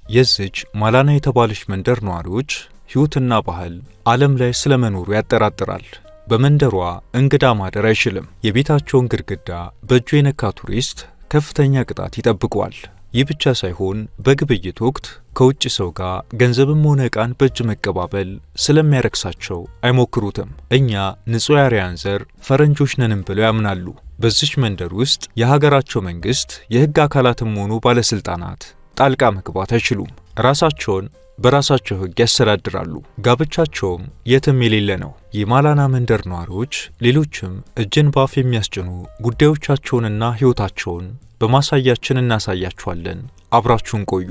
የዚች ማላና የተባለች መንደር ነዋሪዎች ሕይወትና ባህል ዓለም ላይ ስለመኖሩ ያጠራጥራል። በመንደሯ እንግዳ ማደር አይችልም። የቤታቸውን ግድግዳ በእጁ የነካ ቱሪስት ከፍተኛ ቅጣት ይጠብቀዋል። ይህ ብቻ ሳይሆን በግብይት ወቅት ከውጭ ሰው ጋር ገንዘብም ሆነ ዕቃን በእጅ መቀባበል ስለሚያረክሳቸው አይሞክሩትም። እኛ ንጹሕ የአርያን ዘር ፈረንጆች ነንም ብለው ያምናሉ። በዚች መንደር ውስጥ የሀገራቸው መንግሥት የሕግ አካላትም ሆኑ ባለሥልጣናት ጣልቃ መግባት አይችሉም። ራሳቸውን በራሳቸው ሕግ ያስተዳድራሉ። ጋብቻቸውም የትም የሌለ ነው። የማላና መንደር ነዋሪዎች ሌሎችም እጅን ባፍ የሚያስጭኑ ጉዳዮቻቸውንና ሕይወታቸውን በማሳያችን እናሳያችኋለን። አብራችሁን ቆዩ።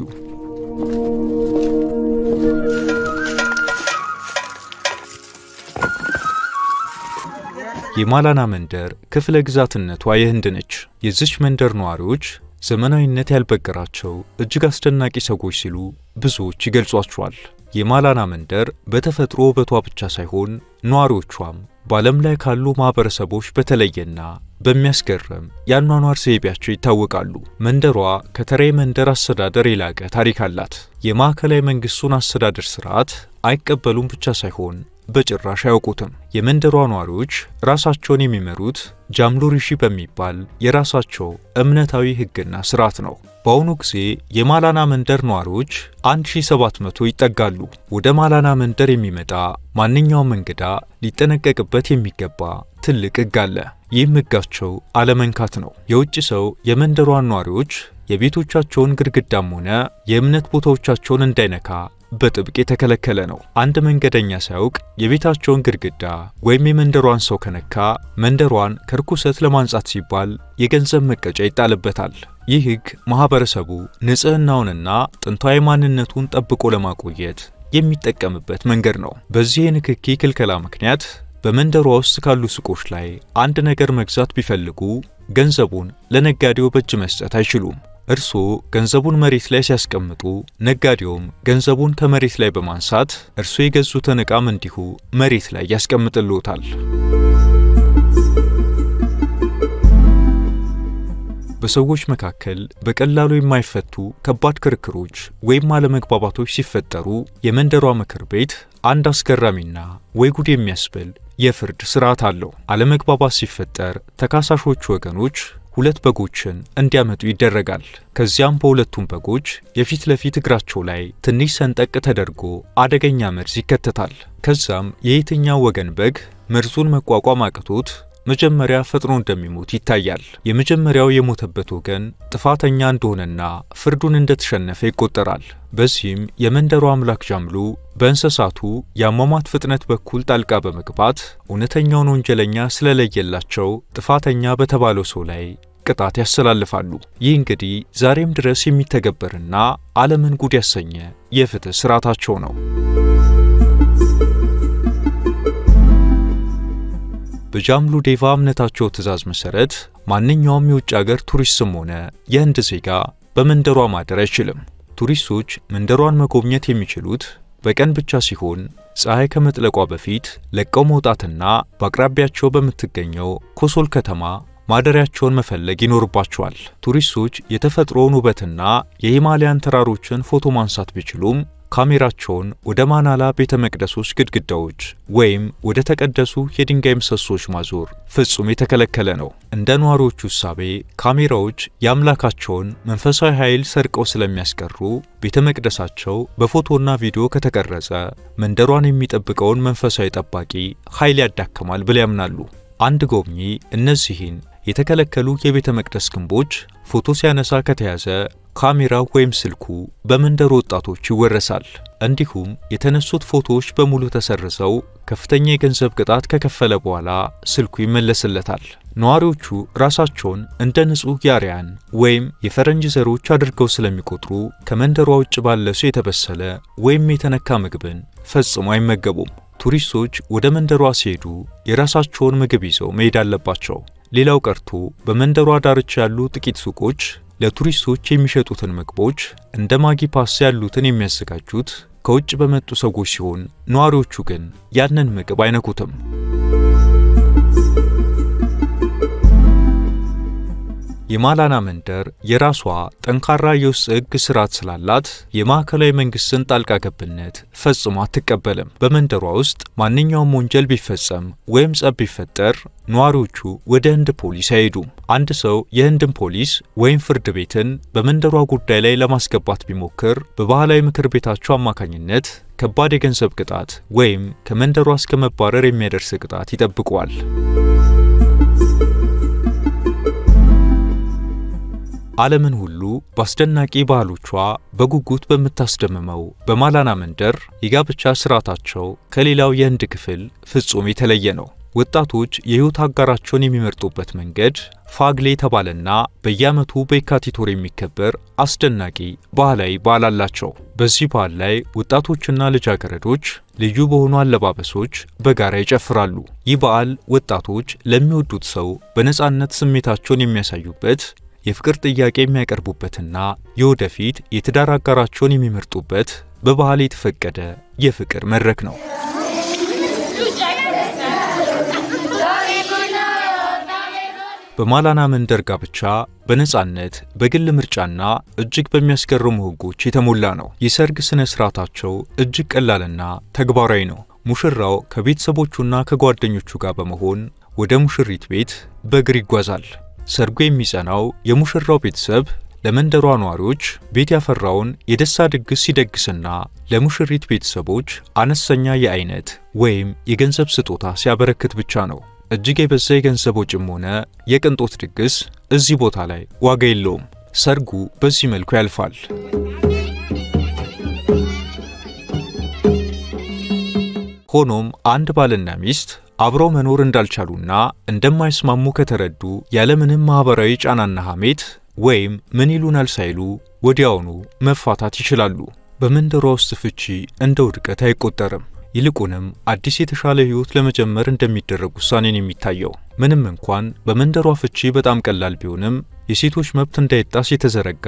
የማላና መንደር ክፍለ ግዛትነቷ የህንድ ነች። የዚች መንደር ነዋሪዎች ዘመናዊነት ያልበገራቸው እጅግ አስደናቂ ሰዎች ሲሉ ብዙዎች ይገልጿቸዋል። የማላና መንደር በተፈጥሮ ውበቷ ብቻ ሳይሆን ነዋሪዎቿም በዓለም ላይ ካሉ ማህበረሰቦች በተለየና በሚያስገርም የአኗኗር ዘይቤያቸው ይታወቃሉ። መንደሯ ከተራ መንደር አስተዳደር የላቀ ታሪክ አላት። የማዕከላዊ መንግስቱን አስተዳደር ስርዓት አይቀበሉም ብቻ ሳይሆን በጭራሽ አያውቁትም። የመንደሯ ነዋሪዎች ራሳቸውን የሚመሩት ጃምሉ ሪሺ በሚባል የራሳቸው እምነታዊ ሕግና ስርዓት ነው። በአሁኑ ጊዜ የማላና መንደር ነዋሪዎች 1700 ይጠጋሉ። ወደ ማላና መንደር የሚመጣ ማንኛውም እንግዳ ሊጠነቀቅበት የሚገባ ትልቅ ሕግ አለ። ይህም ሕጋቸው አለመንካት ነው። የውጭ ሰው የመንደሯን ነዋሪዎች የቤቶቻቸውን ግድግዳም ሆነ የእምነት ቦታዎቻቸውን እንዳይነካ በጥብቅ የተከለከለ ነው። አንድ መንገደኛ ሳያውቅ የቤታቸውን ግድግዳ ወይም የመንደሯን ሰው ከነካ መንደሯን ከርኩሰት ለማንጻት ሲባል የገንዘብ መቀጫ ይጣልበታል። ይህ ሕግ ማህበረሰቡ ንጽህናውንና ጥንታዊ ማንነቱን ጠብቆ ለማቆየት የሚጠቀምበት መንገድ ነው። በዚህ የንክኪ ክልከላ ምክንያት በመንደሯ ውስጥ ካሉ ሱቆች ላይ አንድ ነገር መግዛት ቢፈልጉ ገንዘቡን ለነጋዴው በእጅ መስጠት አይችሉም። እርስዎ ገንዘቡን መሬት ላይ ሲያስቀምጡ ነጋዴውም ገንዘቡን ከመሬት ላይ በማንሳት እርስዎ የገዙትን ዕቃም እንዲሁ መሬት ላይ ያስቀምጥልዎታል። በሰዎች መካከል በቀላሉ የማይፈቱ ከባድ ክርክሮች ወይም አለመግባባቶች ሲፈጠሩ የመንደሯ ምክር ቤት አንድ አስገራሚና ወይ ጉድ የሚያስብል የፍርድ ስርዓት አለው። አለመግባባት ሲፈጠር ተካሳሾቹ ወገኖች 2 በጎችን እንዲያመጡ ይደረጋል። ከዚያም በሁለቱም በጎች የፊት ለፊት እግራቸው ላይ ትንሽ ሰንጠቅ ተደርጎ አደገኛ መርዝ ይከተታል። ከዛም የየትኛው ወገን በግ መርዙን መቋቋም አቅቶት መጀመሪያ ፈጥኖ እንደሚሞት ይታያል። የመጀመሪያው የሞተበት ወገን ጥፋተኛ እንደሆነና ፍርዱን እንደተሸነፈ ይቆጠራል። በዚህም የመንደሯ አምላክ ጃምሉ በእንስሳቱ የአሟሟት ፍጥነት በኩል ጣልቃ በመግባት እውነተኛውን ወንጀለኛ ስለለየላቸው ጥፋተኛ በተባለው ሰው ላይ ቅጣት ያስተላልፋሉ። ይህ እንግዲህ ዛሬም ድረስ የሚተገበርና ዓለምን ጉድ ያሰኘ የፍትህ ስርዓታቸው ነው። በጃምሉ ዴቫ እምነታቸው ትእዛዝ መሰረት ማንኛውም የውጭ አገር ቱሪስትም ሆነ የህንድ ዜጋ በመንደሯ ማደር አይችልም። ቱሪስቶች መንደሯን መጎብኘት የሚችሉት በቀን ብቻ ሲሆን ፀሐይ ከመጥለቋ በፊት ለቀው መውጣትና በአቅራቢያቸው በምትገኘው ኮሶል ከተማ ማደሪያቸውን መፈለግ ይኖርባቸዋል። ቱሪስቶች የተፈጥሮውን ውበትና የሂማሊያን ተራሮችን ፎቶ ማንሳት ቢችሉም ካሜራቸውን ወደ ማናላ ቤተ መቅደሶች ግድግዳዎች ወይም ወደ ተቀደሱ የድንጋይ ምሰሶች ማዞር ፍጹም የተከለከለ ነው። እንደ ነዋሪዎቹ እሳቤ ካሜራዎች የአምላካቸውን መንፈሳዊ ኃይል ሰርቀው ስለሚያስቀሩ ቤተ መቅደሳቸው በፎቶና ቪዲዮ ከተቀረጸ መንደሯን የሚጠብቀውን መንፈሳዊ ጠባቂ ኃይል ያዳክማል ብለው ያምናሉ። አንድ ጎብኚ እነዚህን የተከለከሉ የቤተ መቅደስ ግንቦች ፎቶ ሲያነሳ ከተያዘ ካሜራው ወይም ስልኩ በመንደር ወጣቶች ይወረሳል። እንዲሁም የተነሱት ፎቶዎች በሙሉ ተሰርዘው ከፍተኛ የገንዘብ ቅጣት ከከፈለ በኋላ ስልኩ ይመለስለታል። ነዋሪዎቹ ራሳቸውን እንደ ንጹህ የአርያን ወይም የፈረንጅ ዘሮች አድርገው ስለሚቆጥሩ ከመንደሯ ውጭ ባለ ሰው የተበሰለ ወይም የተነካ ምግብን ፈጽሞ አይመገቡም። ቱሪስቶች ወደ መንደሯ ሲሄዱ የራሳቸውን ምግብ ይዘው መሄድ አለባቸው። ሌላው ቀርቶ በመንደሯ ዳርቻ ያሉ ጥቂት ሱቆች ለቱሪስቶች የሚሸጡትን ምግቦች እንደ ማጊ ፓስታ ያሉትን የሚያዘጋጁት ከውጭ በመጡ ሰዎች ሲሆን ነዋሪዎቹ ግን ያንን ምግብ አይነኩትም። የማላና መንደር የራሷ ጠንካራ የውስጥ ሕግ ስርዓት ስላላት የማዕከላዊ መንግስትን ጣልቃ ገብነት ፈጽሞ አትቀበልም። በመንደሯ ውስጥ ማንኛውም ወንጀል ቢፈጸም ወይም ጸብ ቢፈጠር ነዋሪዎቹ ወደ ህንድ ፖሊስ አይሄዱም። አንድ ሰው የህንድን ፖሊስ ወይም ፍርድ ቤትን በመንደሯ ጉዳይ ላይ ለማስገባት ቢሞክር በባህላዊ ምክር ቤታቸው አማካኝነት ከባድ የገንዘብ ቅጣት ወይም ከመንደሯ እስከ መባረር የሚያደርስ ቅጣት ይጠብቀዋል። ዓለምን ሁሉ በአስደናቂ ባህሎቿ በጉጉት በምታስደምመው በማላና መንደር የጋብቻ ስርዓታቸው ከሌላው የህንድ ክፍል ፍጹም የተለየ ነው። ወጣቶች የህይወት አጋራቸውን የሚመርጡበት መንገድ ፋግሌ የተባለና በየዓመቱ በየካቲት ወር የሚከበር አስደናቂ ባህላዊ በዓል አላቸው። በዚህ በዓል ላይ ወጣቶችና ልጃገረዶች ልዩ በሆኑ አለባበሶች በጋራ ይጨፍራሉ። ይህ በዓል ወጣቶች ለሚወዱት ሰው በነፃነት ስሜታቸውን የሚያሳዩበት፣ የፍቅር ጥያቄ የሚያቀርቡበትና የወደፊት የትዳር አጋራቸውን የሚመርጡበት በባህል የተፈቀደ የፍቅር መድረክ ነው። በማላና መንደር ጋብቻ በነፃነት በግል ምርጫና እጅግ በሚያስገርሙ ሕጎች የተሞላ ነው። የሰርግ ስነ ስርዓታቸው እጅግ ቀላልና ተግባራዊ ነው። ሙሽራው ከቤተሰቦቹና ከጓደኞቹ ጋር በመሆን ወደ ሙሽሪት ቤት በእግር ይጓዛል። ሰርጉ የሚጸናው የሙሽራው ቤተሰብ ለመንደሯ ነዋሪዎች ቤት ያፈራውን የደስታ ድግስ ሲደግስና ለሙሽሪት ቤተሰቦች አነስተኛ የአይነት ወይም የገንዘብ ስጦታ ሲያበረክት ብቻ ነው። እጅግ የበዛ የገንዘብ ወጪም ሆነ የቅንጦት ድግስ እዚህ ቦታ ላይ ዋጋ የለውም። ሰርጉ በዚህ መልኩ ያልፋል። ሆኖም አንድ ባልና ሚስት አብረው መኖር እንዳልቻሉና እንደማይስማሙ ከተረዱ ያለምንም ማህበራዊ ጫናና ሐሜት ወይም ምን ይሉናል ሳይሉ ወዲያውኑ መፋታት ይችላሉ። በመንደሯ ውስጥ ፍቺ እንደ ውድቀት አይቆጠርም። ይልቁንም አዲስ የተሻለ ህይወት ለመጀመር እንደሚደረግ ውሳኔን የሚታየው። ምንም እንኳን በመንደሯ ፍቺ በጣም ቀላል ቢሆንም የሴቶች መብት እንዳይጣስ የተዘረጋ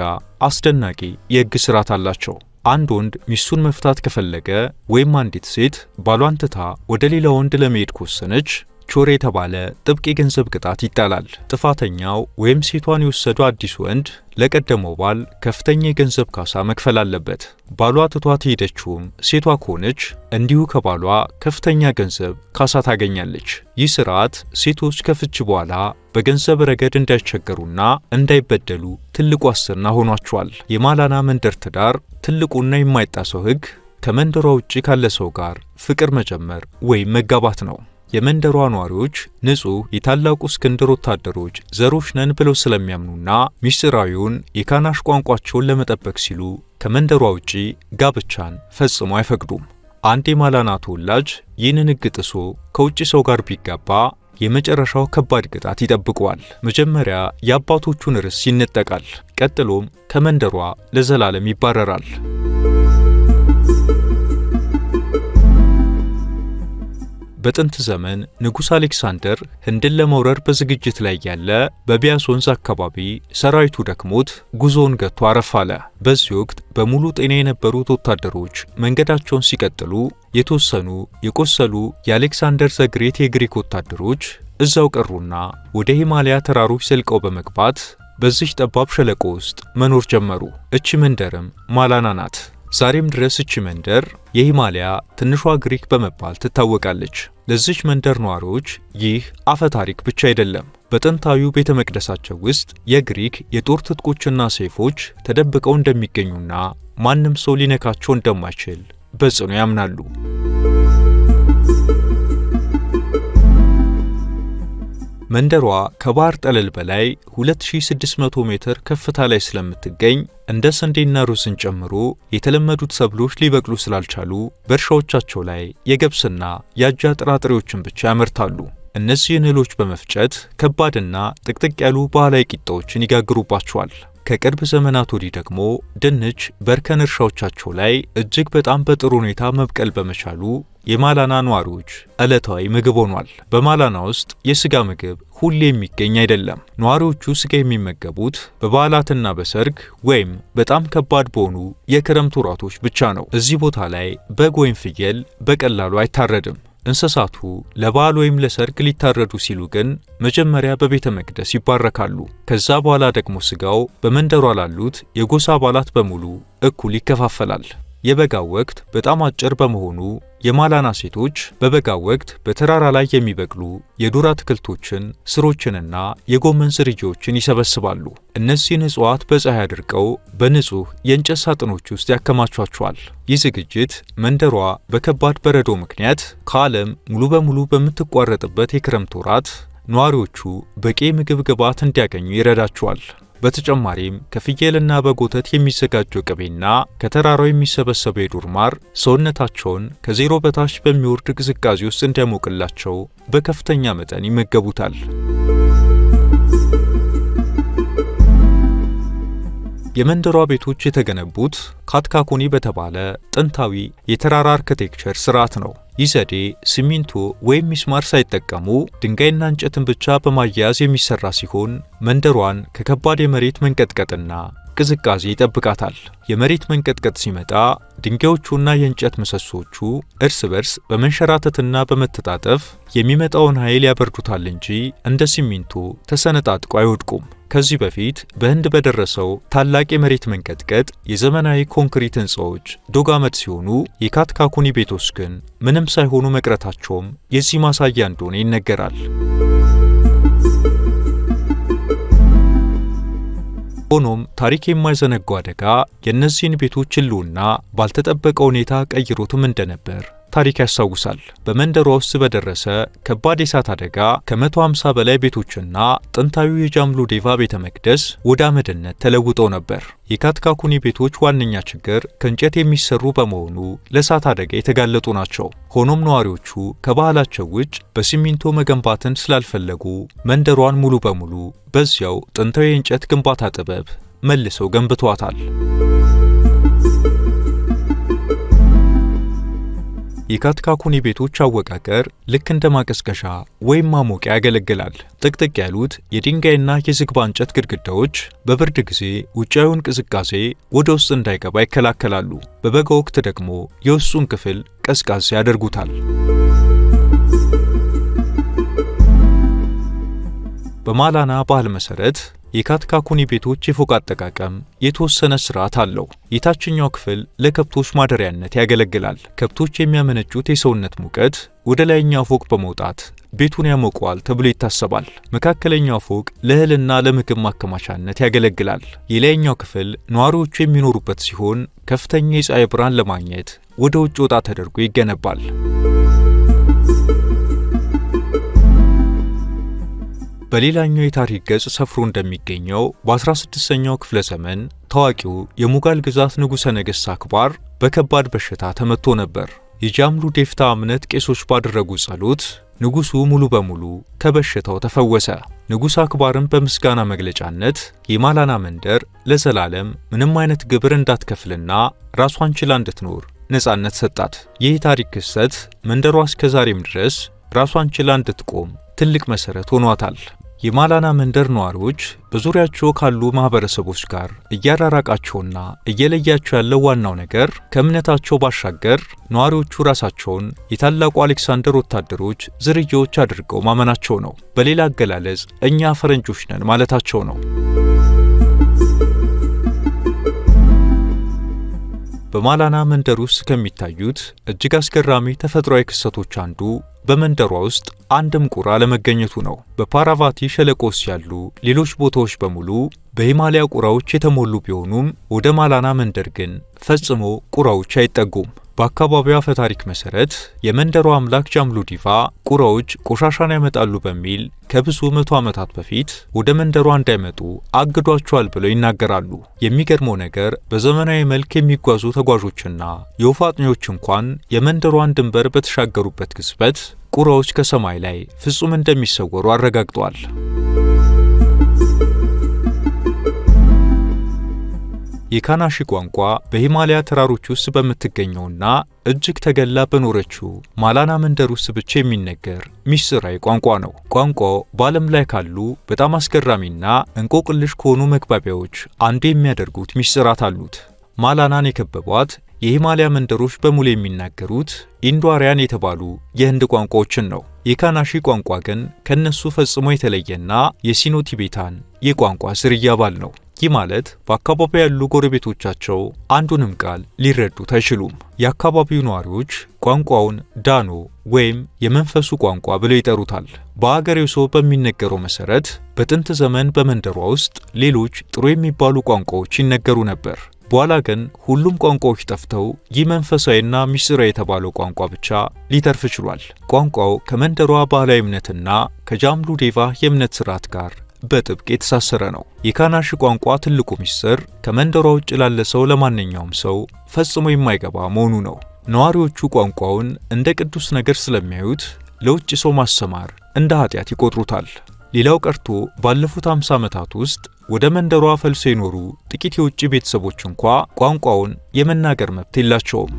አስደናቂ የህግ ስርዓት አላቸው። አንድ ወንድ ሚስቱን መፍታት ከፈለገ ወይም አንዲት ሴት ባሏን ትታ ወደ ሌላ ወንድ ለመሄድ ከወሰነች ቾሬ የተባለ ጥብቅ የገንዘብ ቅጣት ይጣላል። ጥፋተኛው ወይም ሴቷን የወሰደው አዲስ ወንድ ለቀደመው ባል ከፍተኛ የገንዘብ ካሳ መክፈል አለበት። ባሏ ትቷት ሄደችውም ሴቷ ከሆነች እንዲሁ ከባሏ ከፍተኛ ገንዘብ ካሳ ታገኛለች። ይህ ስርዓት ሴቶች ከፍች በኋላ በገንዘብ ረገድ እንዳይቸገሩና እንዳይበደሉ ትልቁ ዋስትና ሆኗቸዋል። የማላና መንደር ትዳር ትልቁና የማይጣሰው ህግ ከመንደሯ ውጪ ካለ ሰው ጋር ፍቅር መጀመር ወይም መጋባት ነው። የመንደሯ ነዋሪዎች ንጹህ የታላቁ እስክንድር ወታደሮች ዘሮች ነን ብለው ስለሚያምኑና ሚስጥራዊውን የካናሽ ቋንቋቸውን ለመጠበቅ ሲሉ ከመንደሯ ውጪ ጋብቻን ፈጽሞ አይፈቅዱም። አንድ የማላና ተወላጅ ይህንን ህግ ጥሶ ከውጪ ሰው ጋር ቢጋባ የመጨረሻው ከባድ ቅጣት ይጠብቀዋል። መጀመሪያ የአባቶቹን ርስት ይነጠቃል። ቀጥሎም ከመንደሯ ለዘላለም ይባረራል። በጥንት ዘመን ንጉሥ አሌክሳንደር ህንድን ለመውረር በዝግጅት ላይ ያለ በቢያስ ወንዝ አካባቢ ሰራዊቱ ደክሞት ጉዞውን ገቶ አረፍ አለ። በዚህ ወቅት በሙሉ ጤና የነበሩት ወታደሮች መንገዳቸውን ሲቀጥሉ የተወሰኑ የቆሰሉ የአሌክሳንደር ዘግሬት የግሪክ ወታደሮች እዛው ቀሩና ወደ ሂማሊያ ተራሮች ዘልቀው በመግባት በዚህ ጠባብ ሸለቆ ውስጥ መኖር ጀመሩ። እቺ መንደርም ማላና ናት። ዛሬም ድረስ እቺ መንደር የሂማሊያ ትንሿ ግሪክ በመባል ትታወቃለች። ለዚች መንደር ነዋሪዎች ይህ አፈ ታሪክ ብቻ አይደለም። በጥንታዊው ቤተ መቅደሳቸው ውስጥ የግሪክ የጦር ትጥቆችና ሰይፎች ተደብቀው እንደሚገኙና ማንም ሰው ሊነካቸው እንደማይችል በጽኑ ያምናሉ። መንደሯ ከባህር ጠለል በላይ 2600 ሜትር ከፍታ ላይ ስለምትገኝ እንደ ስንዴና ሩዝን ጨምሮ የተለመዱት ሰብሎች ሊበቅሉ ስላልቻሉ በእርሻዎቻቸው ላይ የገብስና የአጃ ጥራጥሬዎችን ብቻ ያመርታሉ። እነዚህን እህሎች በመፍጨት ከባድና ጥቅጥቅ ያሉ ባህላዊ ቂጣዎችን ይጋግሩባቸዋል። ከቅርብ ዘመናት ወዲህ ደግሞ ድንች በእርከን እርሻዎቻቸው ላይ እጅግ በጣም በጥሩ ሁኔታ መብቀል በመቻሉ የማላና ነዋሪዎች ዕለታዊ ምግብ ሆኗል። በማላና ውስጥ የስጋ ምግብ ሁሌ የሚገኝ አይደለም። ነዋሪዎቹ ስጋ የሚመገቡት በበዓላትና በሰርግ ወይም በጣም ከባድ በሆኑ የክረምት ወራቶች ብቻ ነው። እዚህ ቦታ ላይ በግ ወይም ፍየል በቀላሉ አይታረድም። እንስሳቱ ለበዓል ወይም ለሰርግ ሊታረዱ ሲሉ ግን መጀመሪያ በቤተ መቅደስ ይባረካሉ። ከዛ በኋላ ደግሞ ስጋው በመንደሯ ላሉት የጎሳ አባላት በሙሉ እኩል ይከፋፈላል። የበጋው ወቅት በጣም አጭር በመሆኑ የማላና ሴቶች በበጋው ወቅት በተራራ ላይ የሚበቅሉ የዱር አትክልቶችን፣ ስሮችንና የጎመን ዝርያዎችን ይሰበስባሉ። እነዚህን እጽዋት በፀሐይ አድርቀው በንጹህ የእንጨት ሳጥኖች ውስጥ ያከማቿቸዋል። ይህ ዝግጅት መንደሯ በከባድ በረዶ ምክንያት ከዓለም ሙሉ በሙሉ በምትቋረጥበት የክረምት ወራት ነዋሪዎቹ በቂ ምግብ ግብዓት እንዲያገኙ ይረዳቸዋል። በተጨማሪም ከፍየልና በግ ወተት የሚዘጋጀው ቅቤና ከተራራው የሚሰበሰበው የዱር ማር ሰውነታቸውን ከዜሮ በታች በሚወርድ ቅዝቃዜ ውስጥ እንዲያሞቅላቸው በከፍተኛ መጠን ይመገቡታል። የመንደሯ ቤቶች የተገነቡት ካትካኮኒ በተባለ ጥንታዊ የተራራ አርኪቴክቸር ስርዓት ነው። ይህ ዘዴ ሲሚንቶ ወይም ሚስማር ሳይጠቀሙ ድንጋይና እንጨትን ብቻ በማያያዝ የሚሰራ ሲሆን መንደሯን ከከባድ የመሬት መንቀጥቀጥና ቅዝቃዜ ይጠብቃታል። የመሬት መንቀጥቀጥ ሲመጣ ድንጋዮቹና የእንጨት ምሰሶቹ እርስ በርስ በመንሸራተትና በመተጣጠፍ የሚመጣውን ኃይል ያበርዱታል እንጂ እንደ ሲሚንቶ ተሰነጣጥቆ አይወድቁም። ከዚህ በፊት በህንድ በደረሰው ታላቅ የመሬት መንቀጥቀጥ የዘመናዊ ኮንክሪት ህንፃዎች ዶግ አመድ ሲሆኑ የካትካኮኒ ቤቶች ግን ምንም ሳይሆኑ መቅረታቸውም የዚህ ማሳያ እንደሆነ ይነገራል። ሆኖም ታሪክ የማይዘነጋው አደጋ የእነዚህን ቤቶች ህልውና ባልተጠበቀ ሁኔታ ቀይሮትም እንደነበር ታሪክ ያስታውሳል። በመንደሯ ውስጥ በደረሰ ከባድ የእሳት አደጋ ከ150 በላይ ቤቶችና ጥንታዊው የጃምሉ ዴቫ ቤተ መቅደስ ወደ አመድነት ተለውጠው ነበር። የካትካኮኒ ቤቶች ዋነኛ ችግር ከእንጨት የሚሰሩ በመሆኑ ለእሳት አደጋ የተጋለጡ ናቸው። ሆኖም ነዋሪዎቹ ከባህላቸው ውጭ በሲሚንቶ መገንባትን ስላልፈለጉ መንደሯን ሙሉ በሙሉ በዚያው ጥንታዊ የእንጨት ግንባታ ጥበብ መልሰው ገንብተዋታል። የካትካኮኒ ቤቶች አወቃቀር ልክ እንደ ማቀዝቀዣ ወይም ማሞቂያ ያገለግላል። ጥቅጥቅ ያሉት የድንጋይና የዝግባ እንጨት ግድግዳዎች በብርድ ጊዜ ውጫዊውን ቅዝቃዜ ወደ ውስጥ እንዳይገባ ይከላከላሉ። በበጋ ወቅት ደግሞ የውስጡን ክፍል ቀዝቃዛ ያደርጉታል። በማላና ባህል መሰረት የካትካኮኒ ቤቶች የፎቅ አጠቃቀም የተወሰነ ስርዓት አለው። የታችኛው ክፍል ለከብቶች ማደሪያነት ያገለግላል። ከብቶች የሚያመነጩት የሰውነት ሙቀት ወደ ላይኛው ፎቅ በመውጣት ቤቱን ያሞቀዋል ተብሎ ይታሰባል። መካከለኛው ፎቅ ለእህልና ለምግብ ማከማቻነት ያገለግላል። የላይኛው ክፍል ነዋሪዎቹ የሚኖሩበት ሲሆን ከፍተኛ የፀሐይ ብርሃን ለማግኘት ወደ ውጭ ወጣ ተደርጎ ይገነባል። በሌላኛው የታሪክ ገጽ ሰፍሮ እንደሚገኘው በ16ኛው ክፍለ ዘመን ታዋቂው የሙጋል ግዛት ንጉሠ ነገሥት አክባር በከባድ በሽታ ተመቶ ነበር። የጃምሉ ዴፍታ እምነት ቄሶች ባደረጉ ጸሎት ንጉሡ ሙሉ በሙሉ ከበሽታው ተፈወሰ። ንጉሥ አክባርም በምስጋና መግለጫነት የማላና መንደር ለዘላለም ምንም አይነት ግብር እንዳትከፍልና ራሷን ችላ እንድትኖር ነጻነት ሰጣት። ይህ ታሪክ ክስተት መንደሯ እስከ ዛሬም ድረስ ራሷን ችላ እንድትቆም ትልቅ መሰረት ሆኗታል። የማላና መንደር ነዋሪዎች በዙሪያቸው ካሉ ማህበረሰቦች ጋር እያራራቃቸውና እየለያቸው ያለው ዋናው ነገር ከእምነታቸው ባሻገር ነዋሪዎቹ ራሳቸውን የታላቁ አሌክሳንደር ወታደሮች ዝርያዎች አድርገው ማመናቸው ነው። በሌላ አገላለጽ እኛ ፈረንጆች ነን ማለታቸው ነው። በማላና መንደር ውስጥ ከሚታዩት እጅግ አስገራሚ ተፈጥሯዊ ክስተቶች አንዱ በመንደሯ ውስጥ አንድም ቁራ ለመገኘቱ ነው። በፓራቫቲ ሸለቆ ውስጥ ያሉ ሌሎች ቦታዎች በሙሉ በሂማሊያ ቁራዎች የተሞሉ ቢሆኑም ወደ ማላና መንደር ግን ፈጽሞ ቁራዎች አይጠጉም። በአካባቢው አፈ ታሪክ መሰረት የመንደሯ አምላክ ጃምሉ ዲቫ ቁራዎች ቆሻሻን ያመጣሉ በሚል ከብዙ መቶ ዓመታት በፊት ወደ መንደሯ እንዳይመጡ አግዷቸዋል ብለው ይናገራሉ። የሚገርመው ነገር በዘመናዊ መልክ የሚጓዙ ተጓዦችና የወፍ አጥኚዎች እንኳን የመንደሯን ድንበር በተሻገሩበት ቅጽበት ቁራዎች ከሰማይ ላይ ፍጹም እንደሚሰወሩ አረጋግጠዋል። የካናሺ ቋንቋ በሂማሊያ ተራሮች ውስጥ በምትገኘውና እጅግ ተገላ በኖረችው ማላና መንደር ውስጥ ብቻ የሚነገር ሚስጥራዊ ቋንቋ ነው። ቋንቋው በዓለም ላይ ካሉ በጣም አስገራሚና እንቆቅልሽ ከሆኑ መግባቢያዎች አንዱ የሚያደርጉት ሚስጥራት አሉት። ማላናን የከበቧት የሂማሊያ መንደሮች በሙሉ የሚናገሩት ኢንዶ-አርያን የተባሉ የህንድ ቋንቋዎችን ነው። የካናሺ ቋንቋ ግን ከነሱ ፈጽሞ የተለየና የሲኖ-ቲቤታን የቋንቋ ዝርያ አባል ነው። ይህ ማለት በአካባቢው ያሉ ጎረቤቶቻቸው አንዱንም ቃል ሊረዱት አይችሉም። የአካባቢው ነዋሪዎች ቋንቋውን ዳኖ ወይም የመንፈሱ ቋንቋ ብለው ይጠሩታል። በአገሬው ሰው በሚነገረው መሰረት በጥንት ዘመን በመንደሯ ውስጥ ሌሎች ጥሩ የሚባሉ ቋንቋዎች ይነገሩ ነበር። በኋላ ግን ሁሉም ቋንቋዎች ጠፍተው ይህ መንፈሳዊና ምስጢራዊ የተባለው ቋንቋ ብቻ ሊተርፍ ችሏል። ቋንቋው ከመንደሯ ባህላዊ እምነትና ከጃምሉ ዴቫ የእምነት ስርዓት ጋር በጥብቅ የተሳሰረ ነው። የካናሺ ቋንቋ ትልቁ ምስጢር ከመንደሯ ውጭ ላለ ሰው ለማንኛውም ሰው ፈጽሞ የማይገባ መሆኑ ነው። ነዋሪዎቹ ቋንቋውን እንደ ቅዱስ ነገር ስለሚያዩት ለውጭ ሰው ማስተማር እንደ ኃጢአት ይቆጥሩታል። ሌላው ቀርቶ ባለፉት 50 ዓመታት ውስጥ ወደ መንደሯ ፈልሰው የኖሩ ጥቂት የውጭ ቤተሰቦች እንኳ ቋንቋውን የመናገር መብት የላቸውም።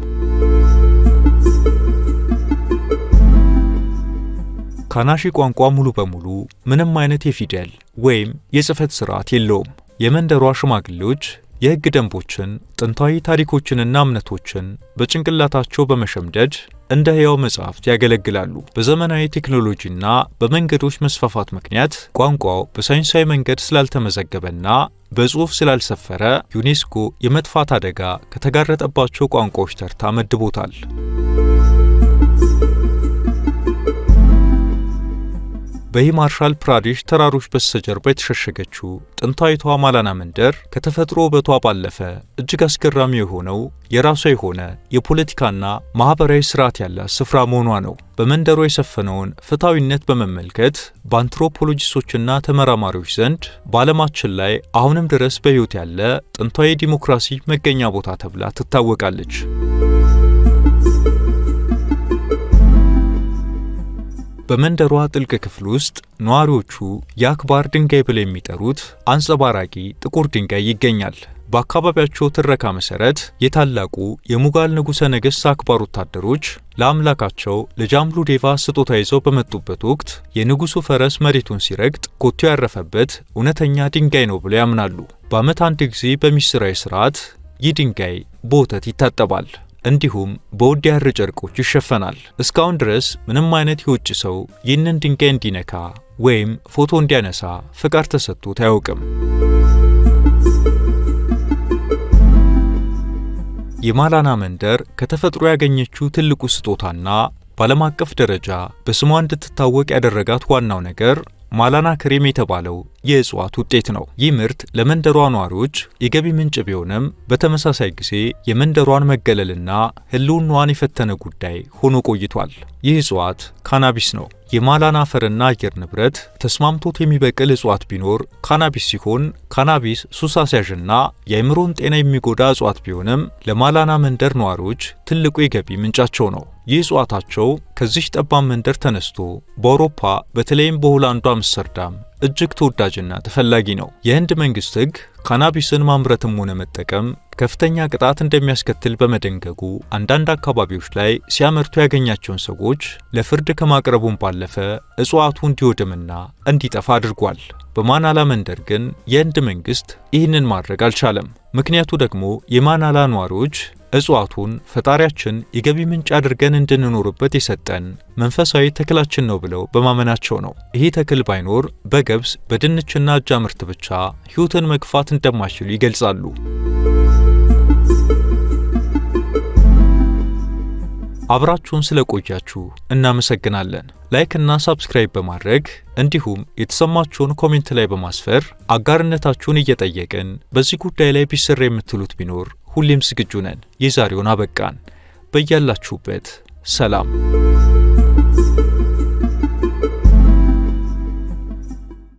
ካናሺ ቋንቋ ሙሉ በሙሉ ምንም አይነት የፊደል ወይም የጽሕፈት ሥርዓት የለውም። የመንደሯ ሽማግሌዎች የሕግ ደንቦችን፣ ጥንታዊ ታሪኮችንና እምነቶችን በጭንቅላታቸው በመሸምደድ እንደ ሕያው መጻሕፍት ያገለግላሉ። በዘመናዊ ቴክኖሎጂና በመንገዶች መስፋፋት ምክንያት ቋንቋው በሳይንሳዊ መንገድ ስላልተመዘገበና በጽሑፍ ስላልሰፈረ ዩኔስኮ የመጥፋት አደጋ ከተጋረጠባቸው ቋንቋዎች ተርታ መድቦታል። በሂማቻል ፕራዴሽ ተራሮች በስተጀርባ የተሸሸገችው ጥንታዊቷ ማላና መንደር ከተፈጥሮ ውበቷ ባለፈ እጅግ አስገራሚ የሆነው የራሷ የሆነ የፖለቲካና ማህበራዊ ስርዓት ያላት ስፍራ መሆኗ ነው። በመንደሯ የሰፈነውን ፍትሐዊነት በመመልከት በአንትሮፖሎጂስቶችና ተመራማሪዎች ዘንድ በዓለማችን ላይ አሁንም ድረስ በሕይወት ያለ ጥንታዊ ዲሞክራሲ መገኛ ቦታ ተብላ ትታወቃለች። በመንደሯ ጥልቅ ክፍል ውስጥ ነዋሪዎቹ የአክባር ድንጋይ ብለው የሚጠሩት አንጸባራቂ ጥቁር ድንጋይ ይገኛል። በአካባቢያቸው ትረካ መሰረት የታላቁ የሙጋል ንጉሠ ነገሥት አክባር ወታደሮች ለአምላካቸው ለጃምሉ ዴቫ ስጦታ ይዘው በመጡበት ወቅት የንጉሡ ፈረስ መሬቱን ሲረግጥ ኮቴው ያረፈበት እውነተኛ ድንጋይ ነው ብለው ያምናሉ። በዓመት አንድ ጊዜ በሚስጥራዊ ሥርዓት ይህ ድንጋይ በወተት ይታጠባል። እንዲሁም በውድ የሐር ጨርቆች ይሸፈናል። እስካሁን ድረስ ምንም አይነት የውጭ ሰው ይህንን ድንጋይ እንዲነካ ወይም ፎቶ እንዲያነሳ ፍቃድ ተሰጥቶት አያውቅም። የማላና መንደር ከተፈጥሮ ያገኘችው ትልቁ ስጦታና በዓለም አቀፍ ደረጃ በስሟ እንድትታወቅ ያደረጋት ዋናው ነገር ማላና ክሬም የተባለው የእጽዋት ውጤት ነው። ይህ ምርት ለመንደሯ ነዋሪዎች የገቢ ምንጭ ቢሆንም በተመሳሳይ ጊዜ የመንደሯን መገለልና ሕልውናዋን የፈተነ ጉዳይ ሆኖ ቆይቷል። ይህ እጽዋት ካናቢስ ነው። የማላና አፈርና አየር ንብረት ተስማምቶት የሚበቅል እጽዋት ቢኖር ካናቢስ ሲሆን ካናቢስ ሱስ አስያዥና የአእምሮን ጤና የሚጎዳ እጽዋት ቢሆንም ለማላና መንደር ነዋሪዎች ትልቁ የገቢ ምንጫቸው ነው። ይህ እጽዋታቸው ከዚህ ጠባብ መንደር ተነስቶ በአውሮፓ በተለይም በሆላንዱ አምስተርዳም እጅግ ተወዳጅና ተፈላጊ ነው። የህንድ መንግስት ሕግ ካናቢስን ማምረትም ሆነ መጠቀም ከፍተኛ ቅጣት እንደሚያስከትል በመደንገጉ አንዳንድ አካባቢዎች ላይ ሲያመርቱ ያገኛቸውን ሰዎች ለፍርድ ከማቅረቡም ባለፈ እጽዋቱ እንዲወድምና እንዲጠፋ አድርጓል። በማናላ መንደር ግን የህንድ መንግስት ይህንን ማድረግ አልቻለም። ምክንያቱ ደግሞ የማናላ ነዋሪዎች እጽዋቱን ፈጣሪያችን የገቢ ምንጭ አድርገን እንድንኖርበት የሰጠን መንፈሳዊ ተክላችን ነው ብለው በማመናቸው ነው። ይህ ተክል ባይኖር በገብስ በድንችና አጃ ምርት ብቻ ሕይወትን መግፋት እንደማይችሉ ይገልጻሉ። አብራችሁን ስለቆያችሁ እናመሰግናለን። ላይክ እና ሳብስክራይብ በማድረግ እንዲሁም የተሰማችሁን ኮሜንት ላይ በማስፈር አጋርነታችሁን እየጠየቅን በዚህ ጉዳይ ላይ ቢሰራ የምትሉት ቢኖር ሁሌም ዝግጁ ነን። የዛሬውን አበቃን። በያላችሁበት ሰላም